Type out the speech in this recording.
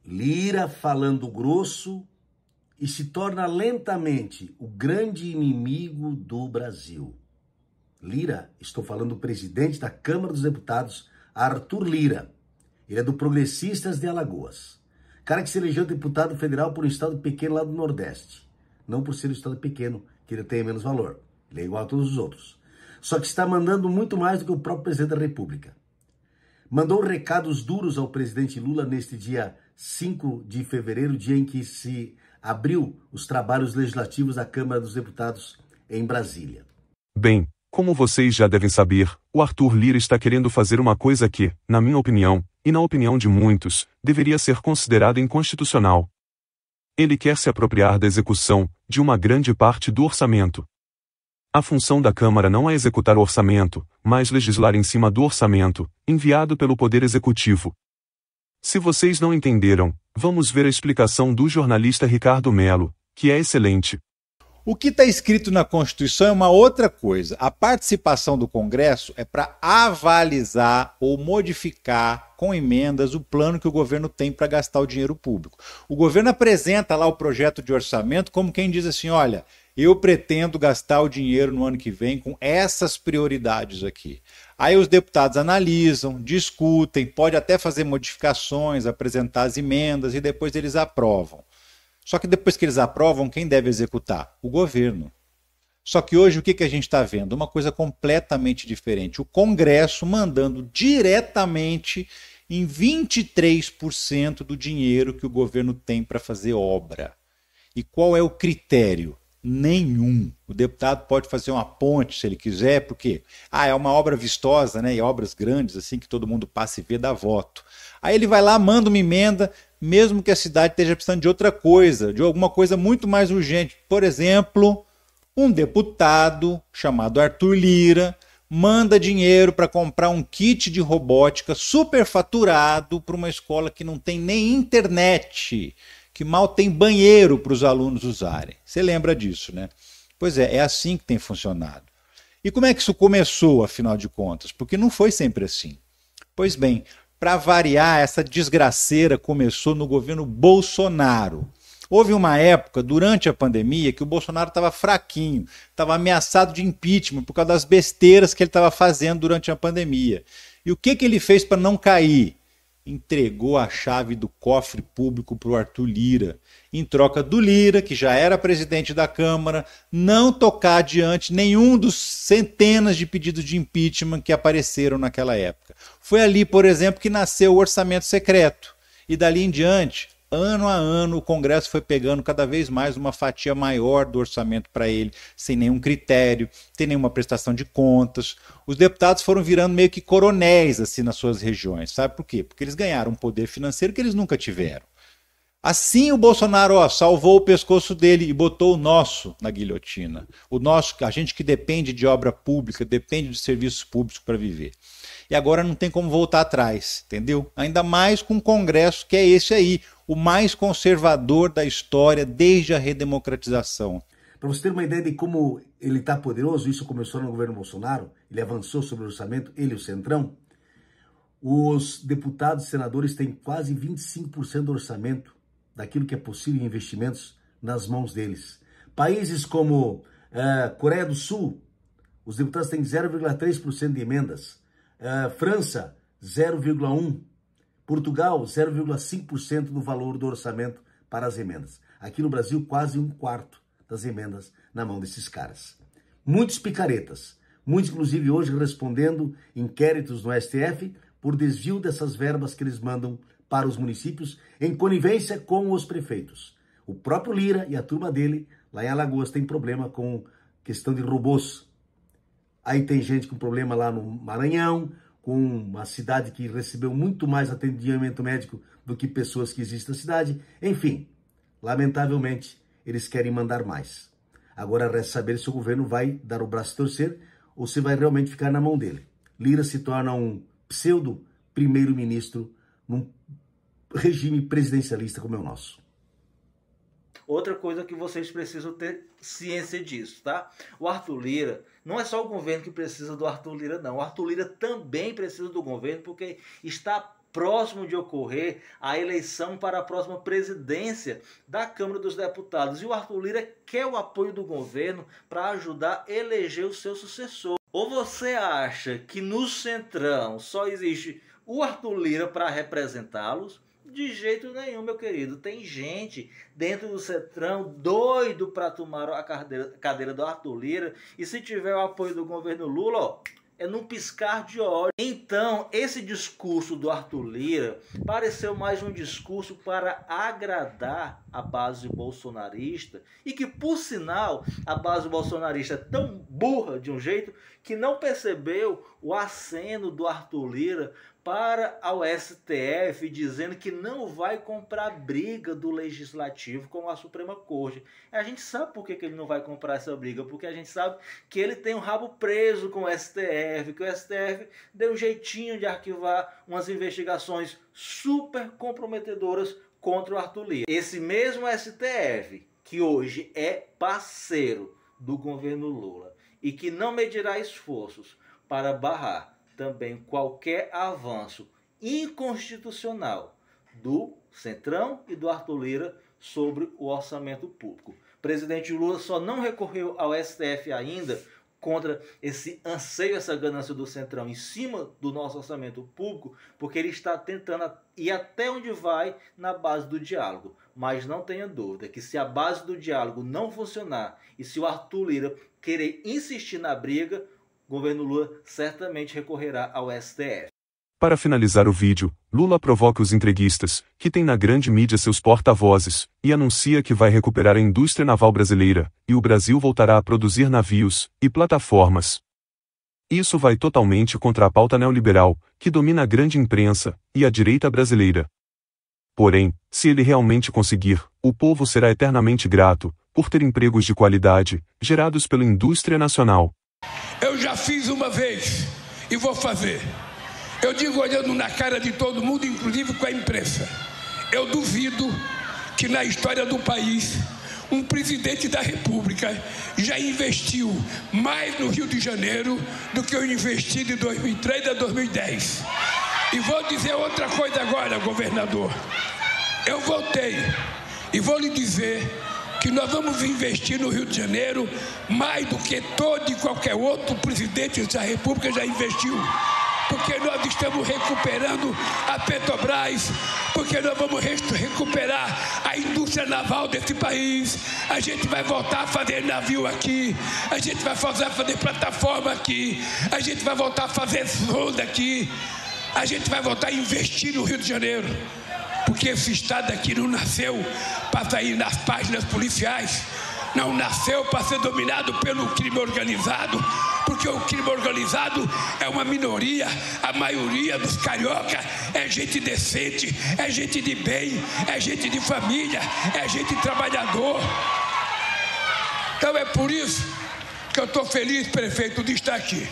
Lira falando grosso e se torna lentamente o grande inimigo do Brasil. Lira, estou falando do presidente da Câmara dos Deputados, Arthur Lira. Ele é do Progressistas de Alagoas. Cara que se elegeu deputado federal por um estado pequeno lá do Nordeste. Não por ser um estado pequeno, que ele tenha menos valor. Ele é igual a todos os outros. Só que está mandando muito mais do que o próprio presidente da República. Mandou recados duros ao presidente Lula neste dia 5 de fevereiro, dia em que se abriu os trabalhos legislativos da Câmara dos Deputados em Brasília. Bem, como vocês já devem saber, o Arthur Lira está querendo fazer uma coisa que, na minha opinião, e na opinião de muitos, deveria ser considerada inconstitucional. Ele quer se apropriar da execução de uma grande parte do orçamento. A função da Câmara não é executar o orçamento, mas legislar em cima do orçamento, enviado pelo Poder Executivo. Se vocês não entenderam, vamos ver a explicação do jornalista Ricardo Melo, que é excelente. O que está escrito na Constituição é uma outra coisa. A participação do Congresso é para avalizar ou modificar com emendas o plano que o governo tem para gastar o dinheiro público. O governo apresenta lá o projeto de orçamento como quem diz assim, olha, eu pretendo gastar o dinheiro no ano que vem com essas prioridades aqui. Aí os deputados analisam, discutem, pode até fazer modificações, apresentar as emendas e depois eles aprovam. Só que depois que eles aprovam, quem deve executar? O governo. Só que hoje o que a gente está vendo? Uma coisa completamente diferente. O Congresso mandando diretamente em 23% do dinheiro que o governo tem para fazer obra. E qual é o critério? Nenhum. O deputado pode fazer uma ponte se ele quiser, porque é uma obra vistosa, né? E obras grandes, assim, que todo mundo passa e vê, dá voto. Aí ele vai lá, manda uma emenda, mesmo que a cidade esteja precisando de outra coisa, de alguma coisa muito mais urgente. Por exemplo, um deputado chamado Arthur Lira manda dinheiro para comprar um kit de robótica superfaturado para uma escola que não tem nem internet, que mal tem banheiro para os alunos usarem. Você lembra disso, né? Pois é assim que tem funcionado. E como é que isso começou, afinal de contas? Porque não foi sempre assim. Pois bem, para variar, essa desgraceira começou no governo Bolsonaro. Houve uma época, durante a pandemia, que o Bolsonaro estava fraquinho, estava ameaçado de impeachment por causa das besteiras que ele estava fazendo durante a pandemia. E o que ele fez para não cair? Entregou a chave do cofre público para o Arthur Lira, em troca do Lira, que já era presidente da Câmara, não tocar adiante nenhum dos centenas de pedidos de impeachment que apareceram naquela época. Foi ali, por exemplo, que nasceu o orçamento secreto. E dali em diante, ano a ano, o Congresso foi pegando cada vez mais uma fatia maior do orçamento para ele, sem nenhum critério, sem nenhuma prestação de contas. Os deputados foram virando meio que coronéis assim nas suas regiões. Sabe por quê? Porque eles ganharam um poder financeiro que eles nunca tiveram. Assim o Bolsonaro salvou o pescoço dele e botou o nosso na guilhotina. O nosso, a gente que depende de obra pública, depende de serviços públicos para viver. E agora não tem como voltar atrás, entendeu? Ainda mais com um Congresso que é esse aí, o mais conservador da história desde a redemocratização. Para você ter uma ideia de como ele está poderoso, isso começou no governo Bolsonaro, ele avançou sobre o orçamento, ele e o Centrão. Os deputados e senadores têm quase 25% do orçamento daquilo que é possível em investimentos nas mãos deles. Países como Coreia do Sul, os deputados têm 0,3% de emendas. França, 0,1%. Portugal, 0,5% do valor do orçamento para as emendas. Aqui no Brasil, quase 1/4 das emendas na mão desses caras. Muitos picaretas, muitos inclusive hoje respondendo inquéritos no STF por desvio dessas verbas que eles mandam para os municípios em conivência com os prefeitos. O próprio Lira e a turma dele, lá em Alagoas, tem problema com questão de robôs. Aí tem gente com problema lá no Maranhão, com uma cidade que recebeu muito mais atendimento médico do que pessoas que existem na cidade. Enfim, lamentavelmente, eles querem mandar mais. Agora resta saber se o governo vai dar o braço a torcer ou se vai realmente ficar na mão dele. Lira se torna um pseudo primeiro-ministro num regime presidencialista como é o nosso. Outra coisa que vocês precisam ter ciência disso, tá? O Arthur Lira, não é só o governo que precisa do Arthur Lira, não. O Arthur Lira também precisa do governo porque está próximo de ocorrer a eleição para a próxima presidência da Câmara dos Deputados. E o Arthur Lira quer o apoio do governo para ajudar a eleger o seu sucessor. Ou você acha que no Centrão só existe o Arthur Lira para representá-los? De jeito nenhum, meu querido. Tem gente dentro do Centrão doido para tomar a cadeira do Arthur Lira. E se tiver o apoio do governo Lula, ó, é num piscar de olhos. Então, esse discurso do Arthur Lira pareceu mais um discurso para agradar a base bolsonarista, e que, por sinal, a base bolsonarista é tão burra de um jeito que não percebeu o aceno do Arthur Lira para ao STF, dizendo que não vai comprar briga do Legislativo com a Suprema Corte. A gente sabe por que ele não vai comprar essa briga, porque a gente sabe que ele tem um rabo preso com o STF, que o STF deu um jeitinho de arquivar umas investigações super comprometedoras contra o Arthur Lira. Esse mesmo STF, que hoje é parceiro do governo Lula e que não medirá esforços para barrar também qualquer avanço inconstitucional do Centrão e do Arthur Lira sobre o orçamento público. O presidente Lula só não recorreu ao STF ainda contra esse anseio, essa ganância do Centrão em cima do nosso orçamento público, porque ele está tentando ir até onde vai na base do diálogo. Mas não tenha dúvida que se a base do diálogo não funcionar e se o Arthur Lira querer insistir na briga, o governo Lula certamente recorrerá ao STF. Para finalizar o vídeo, Lula provoca os entreguistas, que têm na grande mídia seus porta-vozes, e anuncia que vai recuperar a indústria naval brasileira, e o Brasil voltará a produzir navios e plataformas. Isso vai totalmente contra a pauta neoliberal, que domina a grande imprensa e a direita brasileira. Porém, se ele realmente conseguir, o povo será eternamente grato por ter empregos de qualidade, gerados pela indústria nacional. Eu já fiz uma vez e vou fazer. Eu digo olhando na cara de todo mundo, inclusive com a imprensa. Eu duvido que na história do país um presidente da República já investiu mais no Rio de Janeiro do que eu investi de 2003 a 2010. E vou dizer outra coisa agora, governador. Eu voltei e vou lhe dizer que nós vamos investir no Rio de Janeiro mais do que todo e qualquer outro presidente da República já investiu. Porque nós estamos recuperando a Petrobras, porque nós vamos recuperar a indústria naval desse país. A gente vai voltar a fazer navio aqui, a gente vai fazer plataforma aqui, a gente vai voltar a fazer sonda aqui, a gente vai voltar a investir no Rio de Janeiro. Porque esse estado aqui não nasceu para sair nas páginas policiais, não nasceu para ser dominado pelo crime organizado, porque o crime organizado é uma minoria, a maioria dos carioca é gente decente, é gente de bem, é gente de família, é gente trabalhador. Então é por isso que eu estou feliz, prefeito, de estar aqui.